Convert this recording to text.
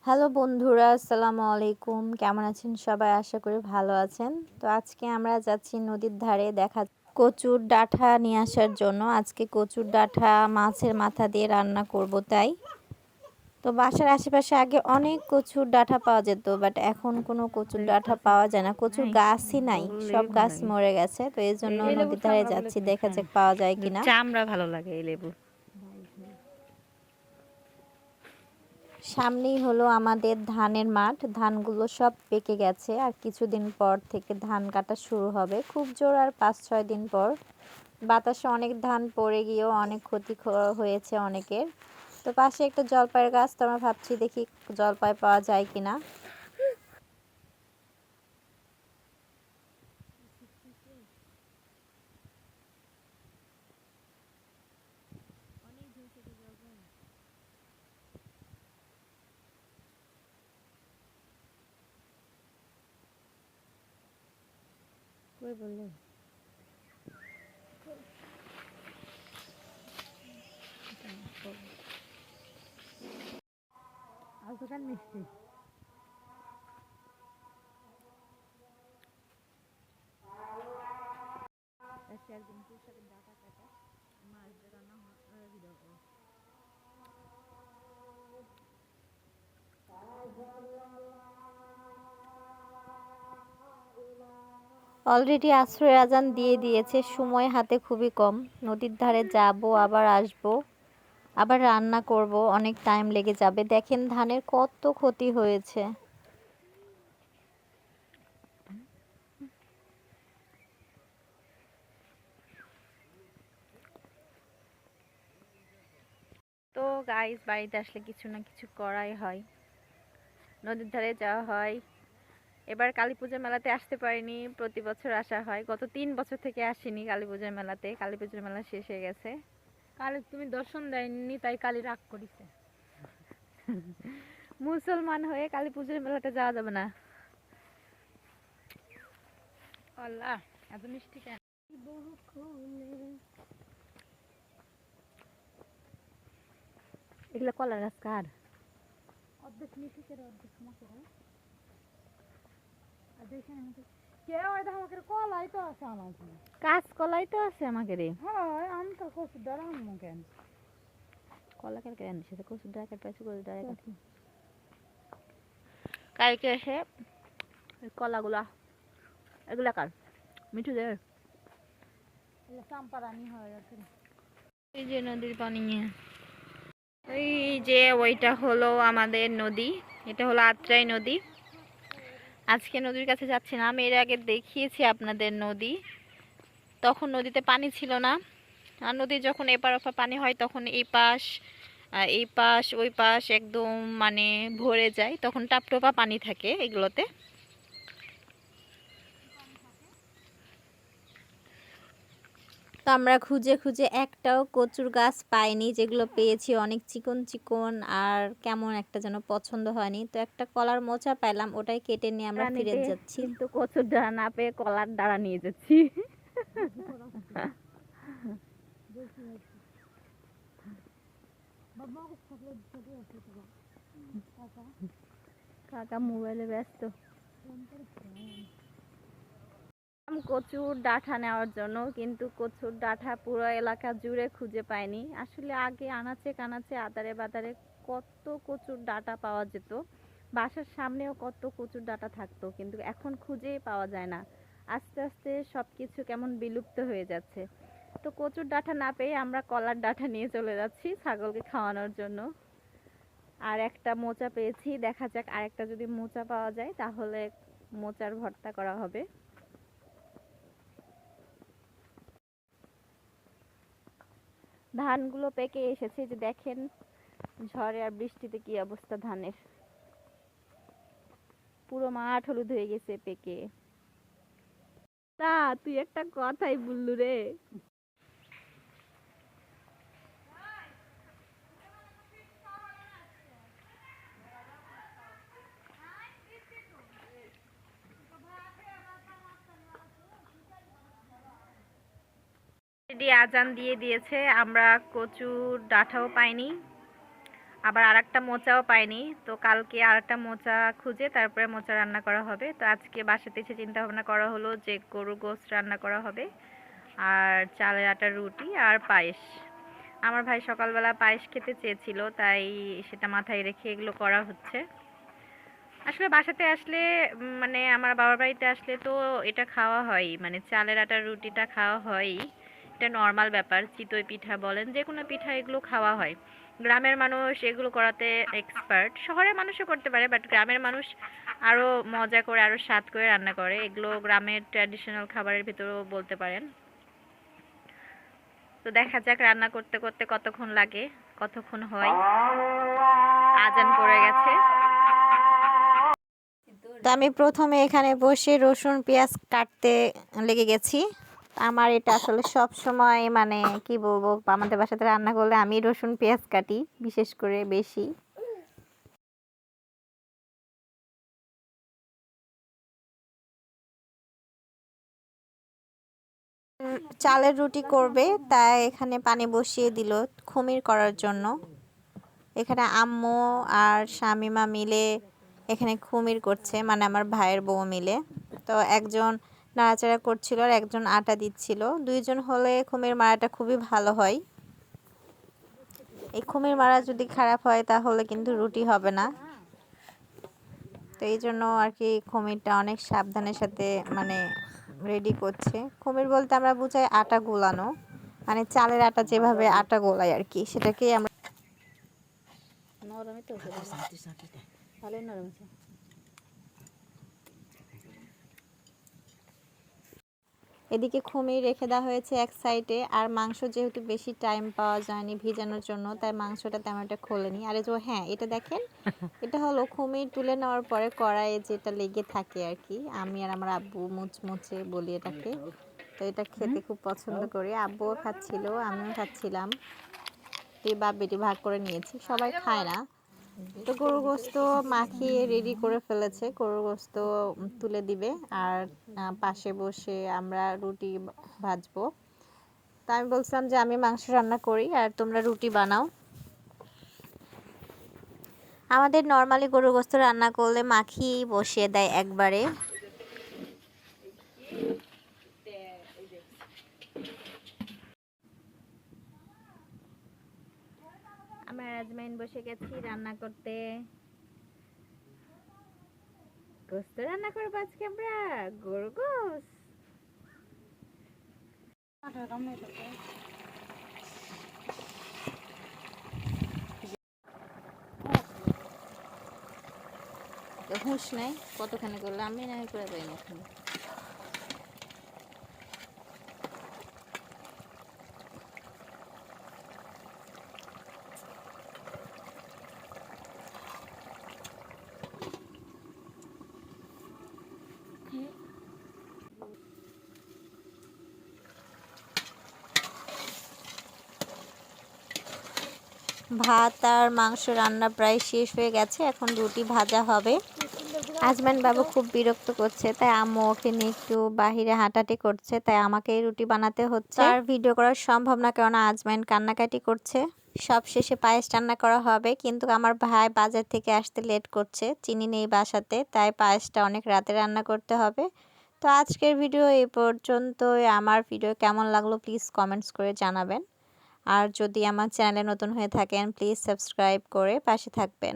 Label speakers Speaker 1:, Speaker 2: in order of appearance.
Speaker 1: Hello বন্ধুরা, আসসালামু আলাইকুম। কেমন আছেন সবাই? আশা করি ভালো আছেন। তো আজকে আমরা যাচ্ছি নদীর ধারে কচুর ডাঁটা নিয়ে আসার জন্য। আজকে কচুর ডাঁটা মাছের মাথা দিয়ে রান্না করব তাই। তো বাসার আশেপাশে আগে অনেক কচুর ডাঁটা পাওয়া যেত, বাট এখন কোনো কচুর ডাঁটা পাওয়া যায় না। কচুর গাছই নাই, সব গাছ মরে গেছে। তো এই জন্য নদীর ধারে যাচ্ছি, দেখা যাক পাওয়া যায় কিনা।
Speaker 2: চামড়া ভালো লাগে এই লেবু।
Speaker 1: সামনেই হলো আমাদের ধানের মাঠ। ধানগুলো সব পেকে গেছে, আর কিছুদিন পর থেকে ধান কাটা শুরু হবে, খুব জোর আর 5-6 দিন পর। বাতাসে অনেক ধান পড়ে গিয়েও অনেক ক্ষতি হয়েছে অনেকের। তো পাশে একটা জলপাইয়ের গাছ, তো আমরা ভাবছি দেখি জলপাই পাওয়া যায় কিনা।
Speaker 2: কই বললে? আলতোকান মিষ্টি। একদিন পুঁইশাকের ডাঁটা কাটা মাছ দিয়ে রান্না ভিডিও করো।
Speaker 1: অলরেডি আসরের আজান দিয়ে দিয়েছে, সময় হাতে খুবই কম। নদীর ধারে যাব, আবার আসব, আবার রান্না করব, অনেক টাইম লেগে যাবে। দেখেন ধানের কত ক্ষতি হয়েছে।
Speaker 2: তো গাইস, বাড়িতে আসলে কিছু না কিছু করাই হয়। নদীর ধারে যাওয়া হয়। এবার কালীপূজা মেলাতে আসতে পারিনি, প্রতি বছর আসা হয়। গত 3 বছর থেকে আসিনি কালীপূজার মেলাতে। কালীপূজার মেলা শেষ হয়ে গেছে।
Speaker 3: কালী তুমি দর্শন দেয়নি, তাই কালী রাগ করিছে।
Speaker 2: মুসলমান হয়ে কালীপূজার মেলাতে যাওয়া যাবে না।
Speaker 3: আল্লাহ, এত মিষ্টি কেন?
Speaker 2: এগুলা কলার গাছ কার?
Speaker 3: অর্ধেক মিষ্টির অর্ধেক মাছের। আর দেখেন কেউ আমাকে কলাই তো আছে আমার।
Speaker 2: কাঁচ কলাই তো আছে আমাকে রে।
Speaker 3: হয় আমি তো কচু দাঁড়ান কেন
Speaker 2: কলা কেন কেন সেটা কচুর ডাঁটা কাটতে পারছি, কচুর ডাঁটা কাটতে কালকে এসে কলাগুলা এগুলা কার মিঠু দে।
Speaker 3: চাম্পারানি হয় আর কি।
Speaker 2: এই যে নদীর পানি, এই যে ওইটা হলো আমাদের নদী। এটা হলো আত্রাই নদী। আজকে নদীর কাছে যাচ্ছি না, আমি এর আগে দেখিয়েছি আপনাদের নদী। তখন নদীতে পানি ছিল না, আর নদীর যখন এপার ওপার পানি হয় তখন এই পাশ ওই পাশ একদম মানে ভরে যায়, তখন টাপটোপা পানি থাকে এগুলোতে।
Speaker 1: তো আমরা খুঁজে খুঁজে একটাও কচুর গাছ পাইনি, যেগুলো পেয়েছি অনেক চিকন চিকন আর কেমন একটা যেন পছন্দ হয়নি। তো একটা কলার মোচা পেলাম, ওটাই কেটে নিয়ে আমরা ফিরে
Speaker 2: প্রাণীতে
Speaker 1: যাচ্ছি।
Speaker 2: কিন্তু কচুর ডাঁটা না পেয়ে কলার ডাঁটা নিয়ে যাচ্ছি। কাকা মোবাইলে ব্যস্ত। কচুর ডাঁটা নেওয়ার জন্য, কিন্তু কচুর ডাঁটা পুরো এলাকা জুড়ে খুঁজে পাইনি। আসলে আগে আনাচে কানাচে আদারে বাদারে কত কচুর ডাঁটা পাওয়া যেত, বাসার সামনেও কত কচুর ডাঁটা থাকতো, কিন্তু এখন খুঁজেই পাওয়া যায় না। আস্তে আস্তে সব কিছু কেমন বিলুপ্ত হয়ে যাচ্ছে। তো কচুর ডাঁটা না পেয়ে আমরা কলার ডাঁটা নিয়ে চলে যাচ্ছি ছাগলকে খাওয়ানোর জন্য। আর একটা মোচা পেয়েছি, দেখা যাক আরেকটা যদি মোচা পাওয়া যায় তাহলে মোচার ভর্তা করা হবে। ধানগুলো পেকে এসেছে, যে দেখেন ঝড়ে আর বৃষ্টিতে কি অবস্থা ধানের। পুরো মাঠ হলুদ হয়ে গেছে পেকে। তা তুই একটা কথাই বললু রে। আজান দিয়ে দিয়েছে, আমরা কচুর ডাঁটাও পাইনি, আবার আরেকটা মোচাও পাইনি, তো কালকে আরেকটা মোচা খুঁজে তারপরে মোচা রান্না করা হবে। তো আজকে বাসাতে এসে চিন্তা ভাবনা করা হলো যে গরুর গোশত রান্না করা হবে, আর চালের আটার রুটি আর পায়েস। আমার ভাই সকালবেলা পায়েস খেতে চেয়েছিল, তাই সেটা মাথায় রেখে এগুলো করা হচ্ছে। আসলে বাসাতে আসলে মানে আমার বাবার বাড়িতে আসলে তো এটা খাওয়া হয়, মানে চালের আটার রুটিটা খাওয়া হয়, এটা নর্মাল ব্যাপার। চিতই পিঠা বলেন, যে কোনো পিঠা এগুলো খাওয়া হয়। গ্রামের মানুষ এগুলো করাতে এক্সপার্ট, শহরের মানুষও করতে পারে, বাট গ্রামের মানুষ আরো মজা করে আরো স্বাদ করে রান্না করে। এগুলো গ্রামের ট্র্যাডিশনাল খাবারের ভিতরেও বলতে পারেন। তো দেখা যাক রান্না করতে করতে কতক্ষণ লাগে, কতক্ষণ হয়। আজান পড়ে গেছে।
Speaker 1: তো আমি প্রথমে এখানে বসে রসুন পেঁয়াজ কাটতে লেগে গেছি। আমার এটা আসলে সব সময় মানে কি বলবো, আমাদের বাসাতে রান্না করলে আমি রসুন পেঁয়াজ কাটি বিশেষ করে বেশি। চালের রুটি করবে, তাই এখানে পানি বসিয়ে দিল খুমির করার জন্য। এখানে আম্মু আর শামিমা মিলে এখানে খুমির করছে, মানে আমার ভাইয়ের বউ মিলে। তো একজন নাড়াচাড়া করছিল আর একজন আটা দিচ্ছিল। দুইজন হলে খুমির মারাটা খুবই ভালো হয়। এই খুমির মারা যদি খারাপ হয় তাহলে কিন্তু রুটি হবে না। তো এই জন্য আর কি খুমিরটা অনেক সাবধানের সাথে মানে রেডি করছে। খুমির বলতে আমরা বুঝাই আটা গোলানো, মানে চালের আটা যেভাবে আটা গোলাই আর কি, সেটাকেই আমরা নরমই তো ভালোই নরম। এদিকে খুমির রেখে দেওয়া হয়েছে এক সাইডে, আর মাংস যেহেতু বেশি টাইম পাওয়া যায়নি ভিজানোর জন্য, তাই মাংসটা তেমন একটা খোলেনি। আরে যে হ্যাঁ, এটা দেখেন, এটা হলো খুমির তুলে নেওয়ার পরে কড়াইয়ে যেটা লেগে থাকে আর কি। আমি আর আমার আব্বু মুচমুচে বলি এটাকে। তো এটা খেতে খুব পছন্দ করি, আব্বুও খাচ্ছিল, আমিও খাচ্ছিলাম। এই বাপ বেটি ভাগ করে নিয়েছি, সবাই খায় না। তো গরুর গোস্ত মাখিয়ে রেডি করে ফেলেছে, গরুর গোস্ত তুলে দিবে, আর পাশে বসে আমরা রুটি ভাজবো। তা আমি বলছিলাম যে আমি মাংস রান্না করি আর তোমরা রুটি বানাও। আমাদের নর্মালি গরুর গোস্ত রান্না করলে মাখিয়েই বসিয়ে দেয় একবারে।
Speaker 2: আমার আজমাইন বসে গেছি রান্না করতে। গোস্ত রান্না করবো আজকে আমরা, গরু গোস্ত।
Speaker 1: হুঁশ নেই কতখানি করলে, আমি না করে পাই না। ভাত আর মাংস রান্না প্রায় শেষ হয়ে গেছে, এখন রুটি ভাজা হবে। আজমান বাবু খুব বিরক্ত করছে, তাই আম্মু ওকে নিয়ে একটু বাহিরে হাঁটাহাঁটি করছে, তাই আমাকেই রুটি বানাতে হচ্ছে। আর ভিডিও করা সম্ভব না, কারণ আজমান কান্নাকাটি করছে। সব শেষে পায়েস রান্না করা হবে, কিন্তু আমার ভাই বাজার থেকে আসতে লেট করছে, চিনি নেই বাসাতে, তাই পায়েসটা অনেক রাতে রান্না করতে হবে। তো আজকের ভিডিও এই পর্যন্তই। আমার ভিডিও কেমন লাগলো প্লিজ কমেন্টস করে জানাবেন। আর যদি আমার চ্যানেলে নতুন হয়ে থাকেন প্লিজ সাবস্ক্রাইব করে পাশে থাকবেন।